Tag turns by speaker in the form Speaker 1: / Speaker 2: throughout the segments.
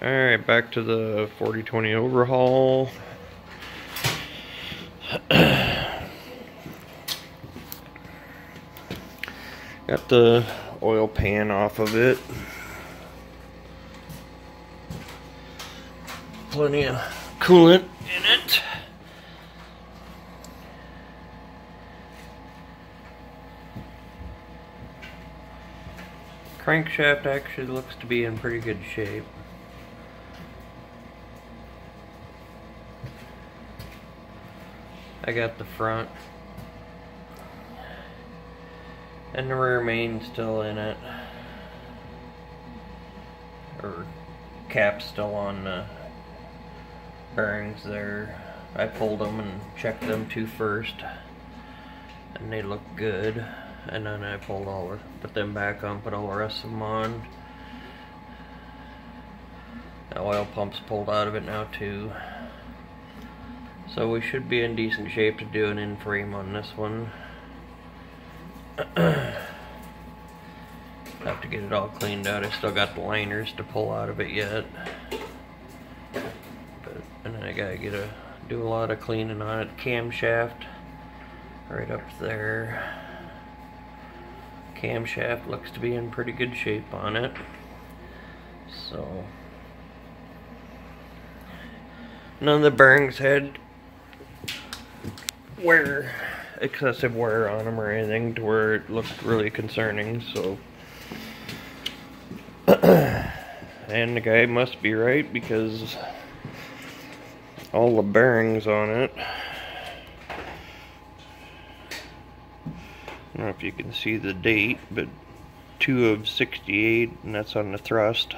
Speaker 1: Alright, back to the 40/20 overhaul. Got the oil pan off of it. Plenty of coolant in it. Crankshaft actually looks to be in pretty good shape. I got the front and the rear main still in it, or cap's still on the bearings there. I pulled them and checked them two first, and they look good. And then I put them back on, put all the rest of them on. The oil pump's pulled out of it now too. So we should be in decent shape to do an in-frame on this one. Have to get it all cleaned out. I still got the liners to pull out of it yet. And then I gotta do a lot of cleaning on it. Camshaft right up there. Camshaft looks to be in pretty good shape on it. So none of the bearings had excessive wear on them or anything to where it looked really concerning. So and the guy must be right, because all the bearings on it, I don't know if you can see the date, but 2 of 68, and that's on the thrust.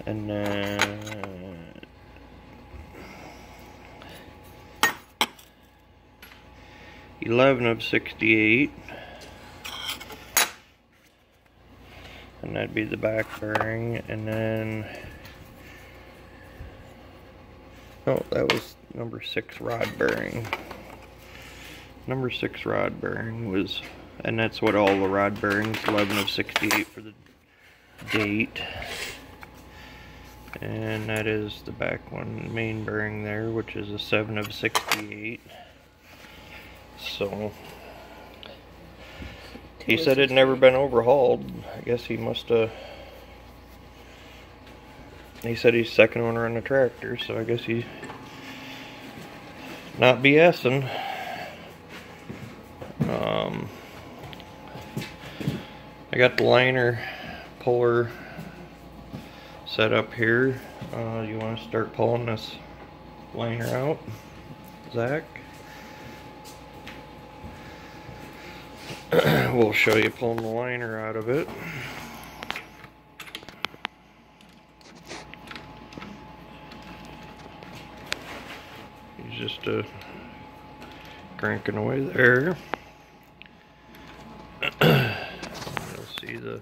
Speaker 1: And then 11 of 68, and that'd be the back bearing. And then, oh, that was number 6 rod bearing. Number 6 rod bearing was, and that's what all the rod bearings, 11 of 68 for the date. And that is the back one, main bearing there, which is a 7 of 68. So he said it had never been overhauled. I guess he must have. He said he's second owner on the tractor, so I guess he's not BSing. I got the liner puller set up here. You want to start pulling this liner out, Zach? We'll show you pulling the liner out of it. He's just cranking away there. You'll see the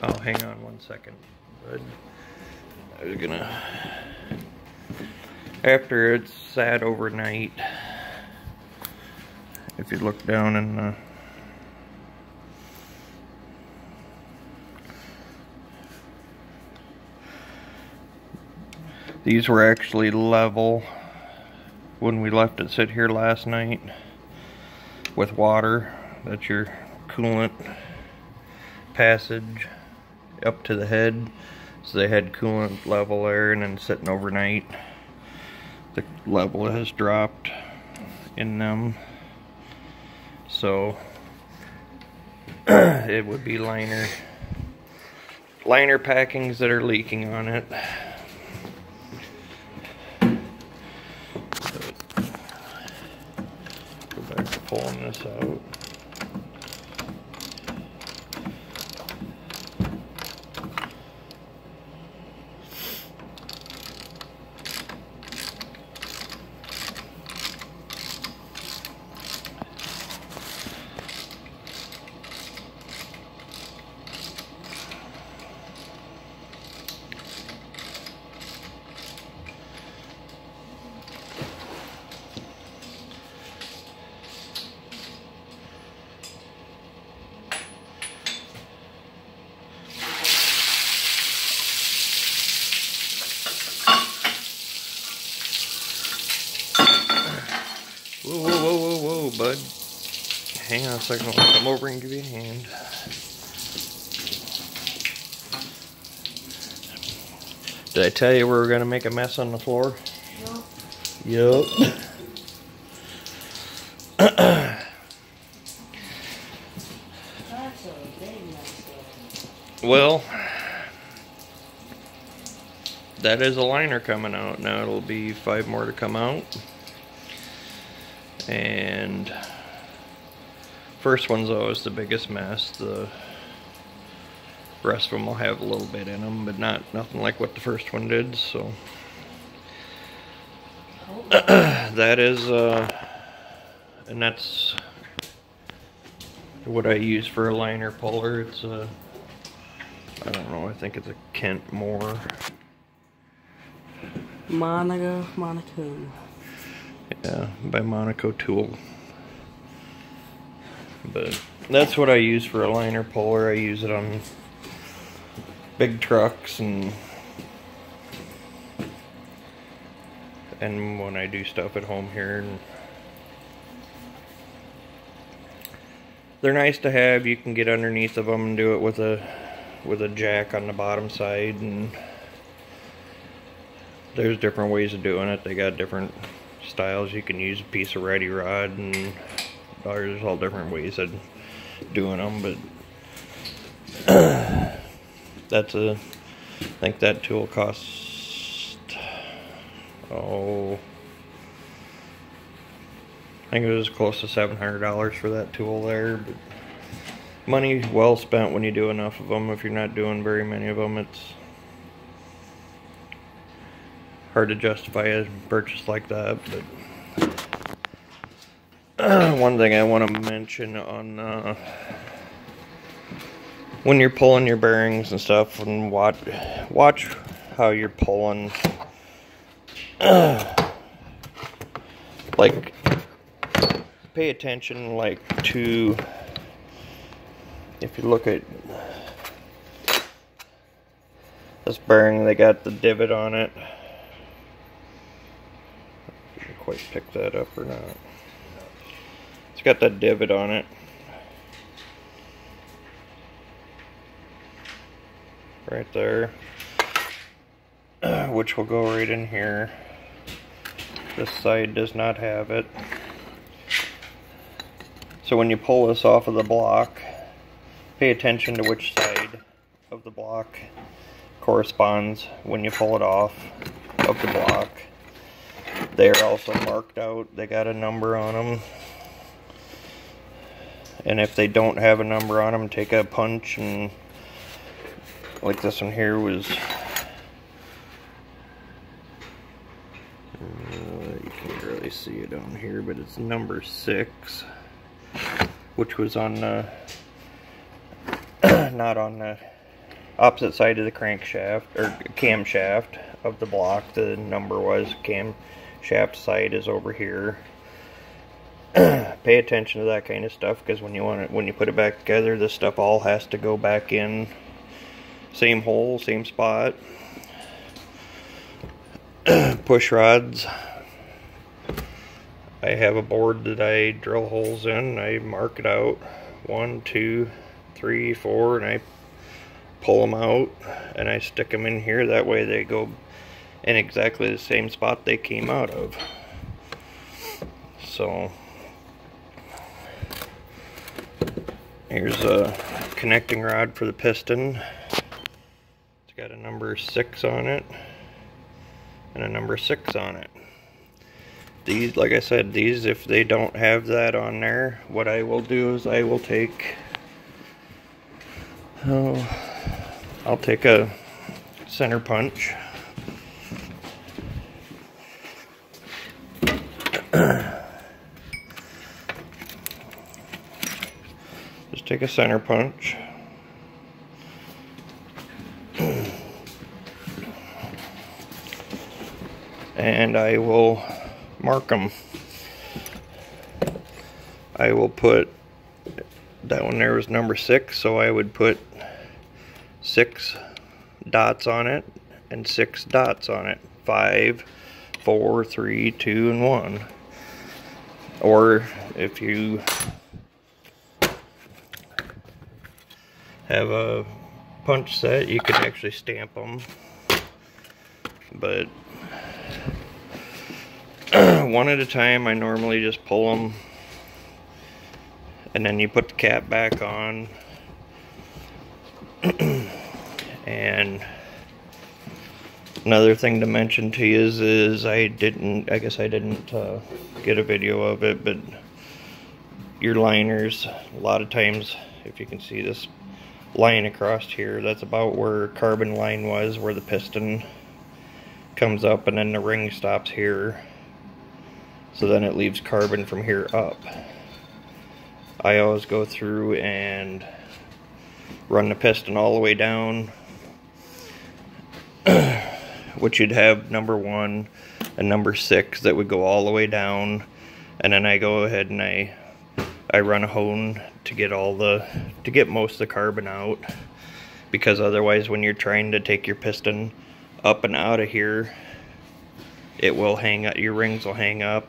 Speaker 1: oh, hang on one second, bud. I was gonna, after it's sat overnight, if you look down in the these were actually level when we left it sit here last night with water. That's your coolant passage up to the head. So they had coolant level there, and then sitting overnight, the level has dropped in them. So it would be liner packings that are leaking on it. Go back to pulling this out. bud. Hang on a second, I'll come over and give you a hand. Did I tell you we were gonna make a mess on the floor? Yup. Well, that is a liner coming out. Now it'll be 5 more to come out. And first one's always the biggest mess. The rest of them will have a little bit in them, but nothing like what the first one did. So that is, and that's what I use for a liner puller. It's a, I don't know, I think it's a Kent Moore.
Speaker 2: Monaco.
Speaker 1: Yeah, by Monaco Tool. But that's what I use for a liner puller. I use it on big trucks and when I do stuff at home here. And they're nice to have. You can get underneath of them and do it with a jack on the bottom side, and there's different ways of doing it. They got different styles. You can use a piece of ready rod, and there's all different ways of doing them, but that's I think that tool costs, I think it was close to $700 for that tool there, but money well spent when you do enough of them. If you're not doing very many of them, it's hard to justify a purchase like that. But one thing I want to mention on when you're pulling your bearings and stuff, and watch how you're pulling. Like, pay attention, like, to, if you look at this bearing, they got the divot on it. Did you quite pick that up or not? It's got that divot on it. Right there. Which will go right in here. This side does not have it. So when you pull this off of the block, pay attention to which side of the block corresponds when you pull it off of the block. They are also marked out. They got a number on them. And if they don't have a number on them, take a punch, and like this one here was, you can't really see it on here, but it's number 6, which was on the, not on the opposite side of the crankshaft, or camshaft of the block. The number was camshaft side is over here. Pay attention to that kind of stuff, because when you put it back together, this stuff all has to go back in same hole, same spot. Push rods, I have a board that I drill holes in. I mark it out 1, 2, 3, 4, and I pull them out and I stick them in here. That way they go in exactly the same spot they came out of. So here's a connecting rod for the piston. It's got a number 6 on it and a number 6 on it. These, like I said, these, if they don't have that on there, what I will do is I will take, I'll take a center punch. Just take a center punch. And I will mark them. I will put, that one there was number 6, so I would put 6 dots on it and 6 dots on it. 5, 4, 3, 2, and 1. Or if you have a punch set, you can actually stamp them. But one at a time, I normally just pull them, and then you put the cap back on. And another thing to mention to you is I guess I didn't get a video of it, but your liners, a lot of times, if you can see this line across here, that's about where carbon line was, where the piston comes up, and then the ring stops here, so then it leaves carbon from here up. I always go through and run the piston all the way down, which you'd have number 1 and number 6 that would go all the way down, and then I go ahead and I run a hone to get most of the carbon out, because otherwise when you're trying to take your piston up and out of here, it will hang up, your rings will hang up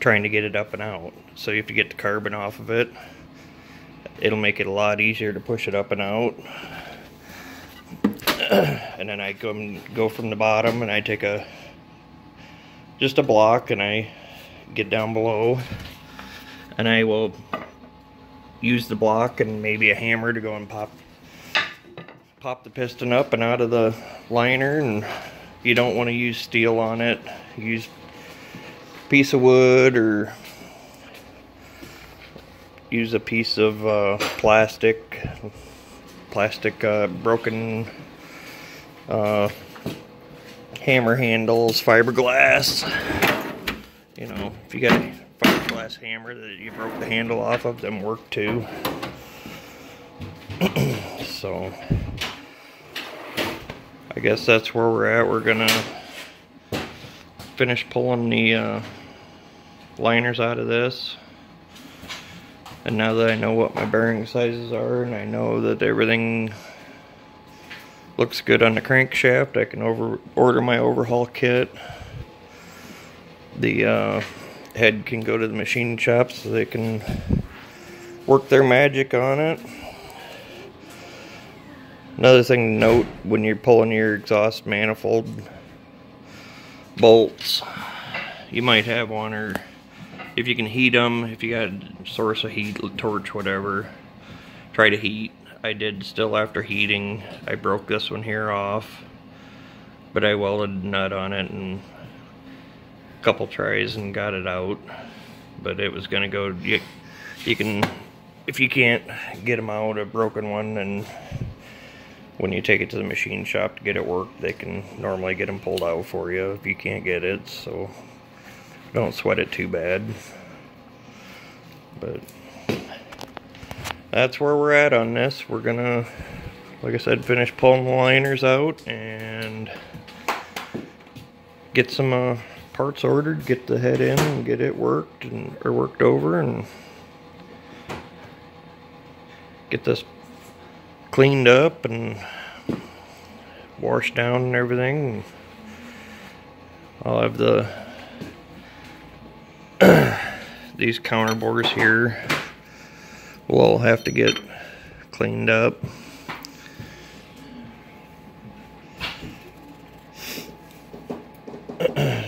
Speaker 1: trying to get it up and out. So if you get the carbon off of it, it'll make it a lot easier to push it up and out. And then I go from the bottom, and I take just a block, and I get down below, and I will use the block and maybe a hammer to go and pop the piston up and out of the liner. And you don't want to use steel on it. Use a piece of wood, or use a piece of plastic broken hammer handles, fiberglass. You know, if you got a fiberglass hammer that you broke the handle off of, them work too. So I guess that's where we're at. We're gonna finish pulling the liners out of this. And now that I know what my bearing sizes are, and I know that everything looks good on the crankshaft, I can order my overhaul kit. The head can go to the machine shop so they can work their magic on it. Another thing to note when you're pulling your exhaust manifold bolts, you might have one, or if you can heat them, if you got a source of heat, torch, whatever, try to heat. I did still after heating. I broke this one here off, but I welded a nut on it and a couple tries and got it out. But it was gonna go, you can, if you can't get them out, a broken one, and when you take it to the machine shop to get it worked, they can normally get them pulled out for you if you can't get it, so don't sweat it too bad. But that's where we're at on this. We're gonna, like I said, finish pulling the liners out and get some parts ordered, get the head in and get it worked, or worked over, and get this cleaned up and washed down and everything. I'll have these counter bores here will all have to get cleaned up.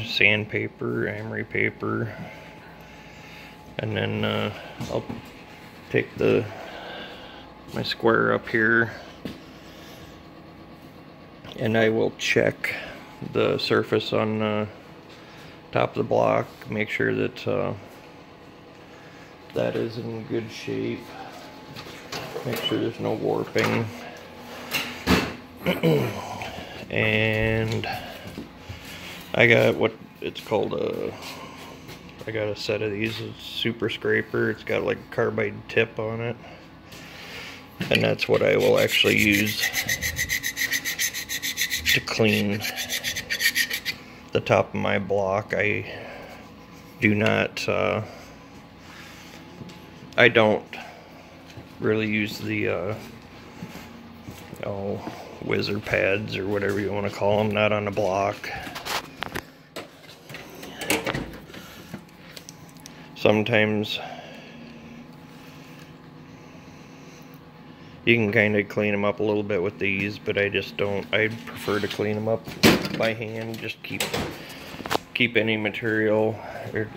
Speaker 1: Sandpaper, emery paper, and then I'll take my square up here, and I will check the surface on the top of the block, make sure that that is in good shape, make sure there's no warping. And I got what it's called I got a set of these, a super scraper. It's got like a carbide tip on it, and that's what I will actually use to clean the top of my block. I do not I don't really use the whizzer pads or whatever you want to call them, not on the block. sometimes you can kind of clean them up a little bit with these, but I just don't. I prefer to clean them up by hand. Just keep any material, or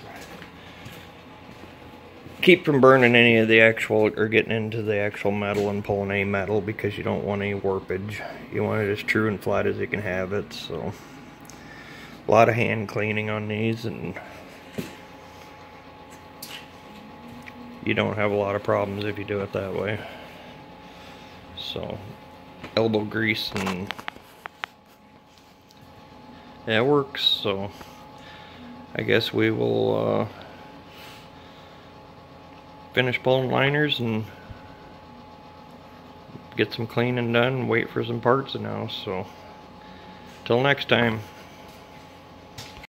Speaker 1: keep from burning any of the actual, or getting into the actual metal and pulling any metal, because you don't want any warpage. You want it as true and flat as you can have it. So a lot of hand cleaning on these, and you don't have a lot of problems if you do it that way. So elbow grease, and yeah, it works. So I guess we will finish pulling liners and get some cleaning done and wait for some parts now. So till next time.